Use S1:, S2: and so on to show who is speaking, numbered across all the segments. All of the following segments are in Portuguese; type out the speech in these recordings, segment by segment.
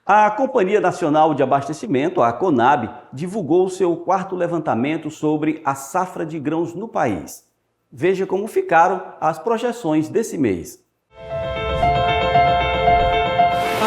S1: A Companhia Nacional de Abastecimento, a CONAB, divulgou seu quarto levantamento sobre a safra de grãos no país. Veja como ficaram as projeções desse mês.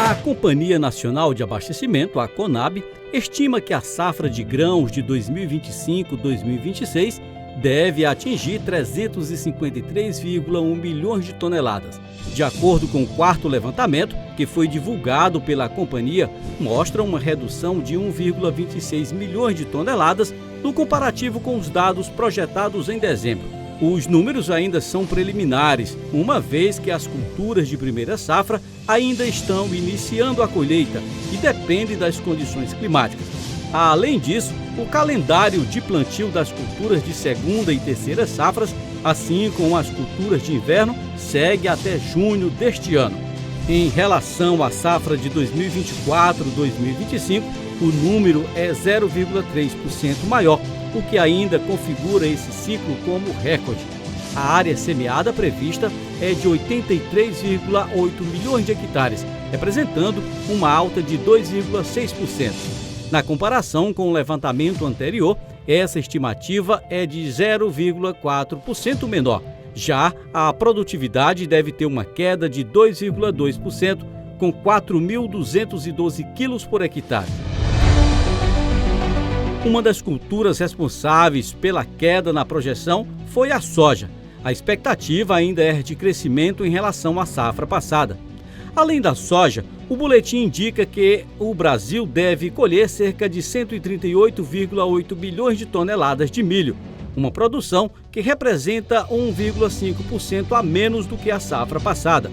S2: A Companhia Nacional de Abastecimento, a CONAB, estima que a safra de grãos de 2025-2026 deve atingir 353,1 milhões de toneladas. De acordo com o quarto levantamento, que foi divulgado pela companhia, mostra uma redução de 1,26 milhões de toneladas no comparativo com os dados projetados em dezembro. Os números ainda são preliminares, uma vez que as culturas de primeira safra ainda estão iniciando a colheita e dependem das condições climáticas. Além disso, o calendário de plantio das culturas de segunda e terceira safras, assim como as culturas de inverno, segue até junho deste ano. Em relação à safra de 2024-2025, o número é 0,3% maior, o que ainda configura esse ciclo como recorde. A área semeada prevista é de 83,8 milhões de hectares, representando uma alta de 2,6%. Na comparação com o levantamento anterior, essa estimativa é de 0,4% menor. Já a produtividade deve ter uma queda de 2,2%, com 4.212 quilos por hectare. Uma das culturas responsáveis pela queda na projeção foi a soja. A expectativa ainda é de crescimento em relação à safra passada. Além da soja, o boletim indica que o Brasil deve colher cerca de 138,8 bilhões de toneladas de milho, uma produção que representa 1,5% a menos do que a safra passada.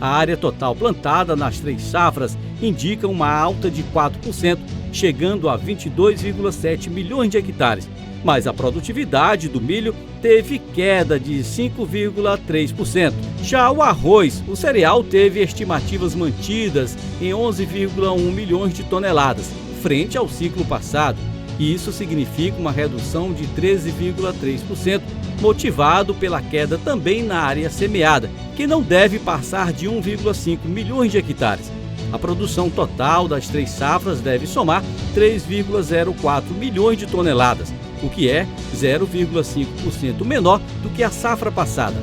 S2: A área total plantada nas três safras indica uma alta de 4%, chegando a 22,7 milhões de hectares, mas a produtividade do milho teve queda de 5,3%. Já o arroz, o cereal, teve estimativas mantidas em 11,1 milhões de toneladas, frente ao ciclo passado. Isso significa uma redução de 13,3%, motivado pela queda também na área semeada, que não deve passar de 1,5 milhões de hectares. A produção total das três safras deve somar 3,04 milhões de toneladas, o que é 0,5% menor do que a safra passada.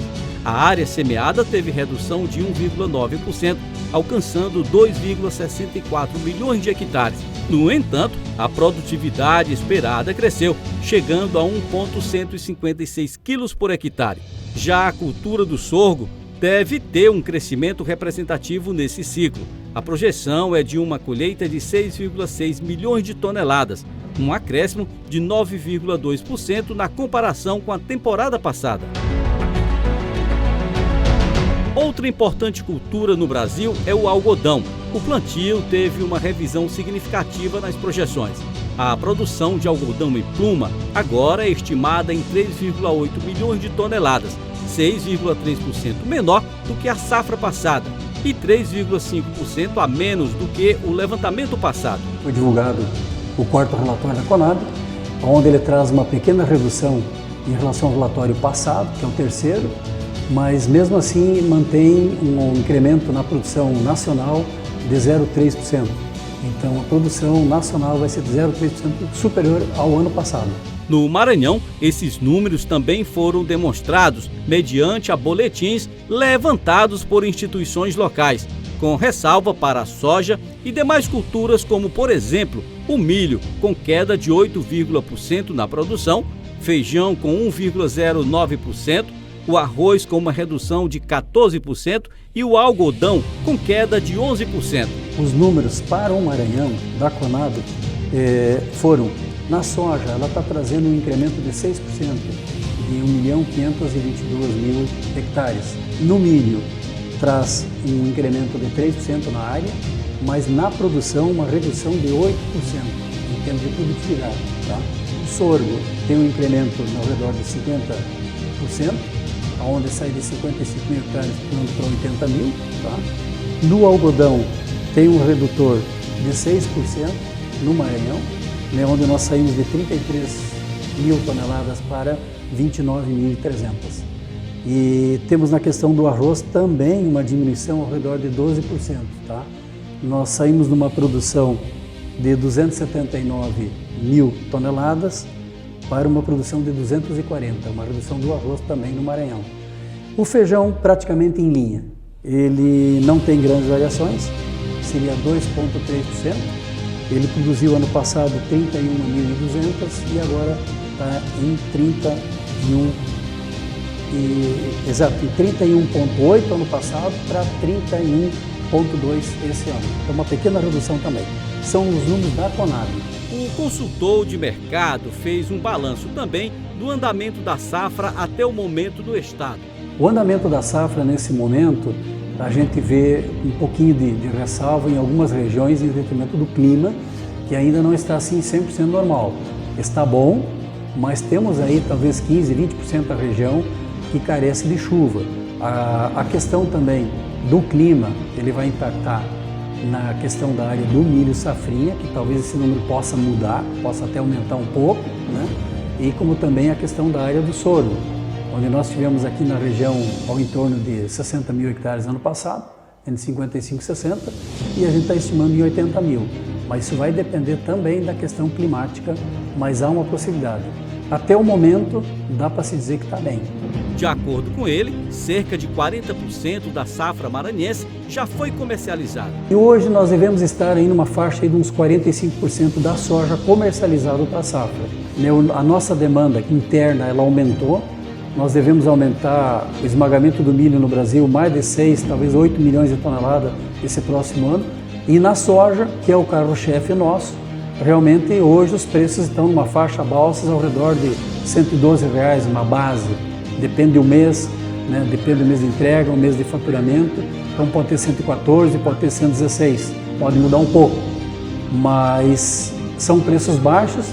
S2: A área semeada teve redução de 1,9%, alcançando 2,64 milhões de hectares. No entanto, a produtividade esperada cresceu, chegando a 1,156 quilos por hectare. Já a cultura do sorgo deve ter um crescimento representativo nesse ciclo. A projeção é de uma colheita de 6,6 milhões de toneladas, um acréscimo de 9,2% na comparação com a temporada passada. Outra importante cultura no Brasil é o algodão. O plantio teve uma revisão significativa nas projeções. A produção de algodão em pluma agora é estimada em 3,8 milhões de toneladas, 6,3% menor do que a safra passada e 3,5% a menos do que o levantamento passado.
S3: Foi divulgado o quarto relatório da CONAB, onde ele traz uma pequena redução em relação ao relatório passado, que é o terceiro, mas mesmo assim mantém um incremento na produção nacional de 0,3%. Então a produção nacional vai ser de 0,3% superior ao ano passado.
S2: No Maranhão, esses números também foram demonstrados mediante a boletins levantados por instituições locais, com ressalva para a soja e demais culturas como, por exemplo, o milho, com queda de 8,% na produção, feijão com 1,09%, o arroz com uma redução de 14% e o algodão com queda de 11%.
S3: Os números para o Maranhão da CONAB foram: na soja, ela está trazendo um incremento de 6%, de 1.522.000 hectares. No milho, traz um incremento de 3% na área, mas na produção uma redução de 8% em termos de produtividade. Tá? O sorgo tem um incremento ao redor de 50%, onde sai de 55 mil hectares para 80 mil. Tá? No algodão tem um redutor de 6% no Maranhão, né, onde nós saímos de 33 mil toneladas para 29.300. E temos na questão do arroz também uma diminuição ao redor de 12%. Tá? nós saímos de uma produção de 279 mil toneladas para uma produção de 240, uma redução do arroz também no Maranhão. O feijão praticamente em linha, ele não tem grandes variações, seria 2,3%. Ele produziu ano passado 31.200 e agora está em 31,8 ano passado para 31,2 esse ano. Então uma pequena redução também. São os números da Conab.
S2: O consultor de mercado fez um balanço também do andamento da safra até o momento no estado.
S3: O andamento da safra nesse momento, a gente vê um pouquinho de ressalva em algumas regiões em detrimento do clima, que ainda não está assim 100% normal. Está bom, mas temos aí talvez 15, 20% da região que carece de chuva. A questão também do clima, ele vai impactar na questão da área do milho safrinha, que talvez esse número possa mudar, possa até aumentar um pouco, né? E como também a questão da área do sorgo, onde nós tivemos aqui na região ao entorno de 60 mil hectares ano passado, entre 55 e 60, e a gente está estimando em 80 mil. Mas isso vai depender também da questão climática, mas há uma possibilidade. Até o momento, dá para se dizer que está bem.
S2: De acordo com ele, cerca de 40% da safra maranhense já foi comercializada.
S3: E hoje nós devemos estar aí numa faixa aí de uns 45% da soja comercializada para a safra. A nossa demanda interna ela aumentou, nós devemos aumentar o esmagamento do milho no Brasil mais de 6, talvez 8 milhões de toneladas esse próximo ano. E na soja, que é o carro-chefe nosso, realmente hoje os preços estão numa faixa balsas ao redor de R$ 112, uma base. Depende do mês, né? Depende do mês de entrega, o mês de faturamento. Então pode ter 114, pode ter 116, pode mudar um pouco. Mas são preços baixos,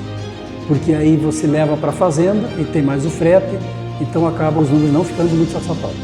S3: porque aí você leva para a fazenda e tem mais o frete, então acaba os números não ficando muito satisfatórios.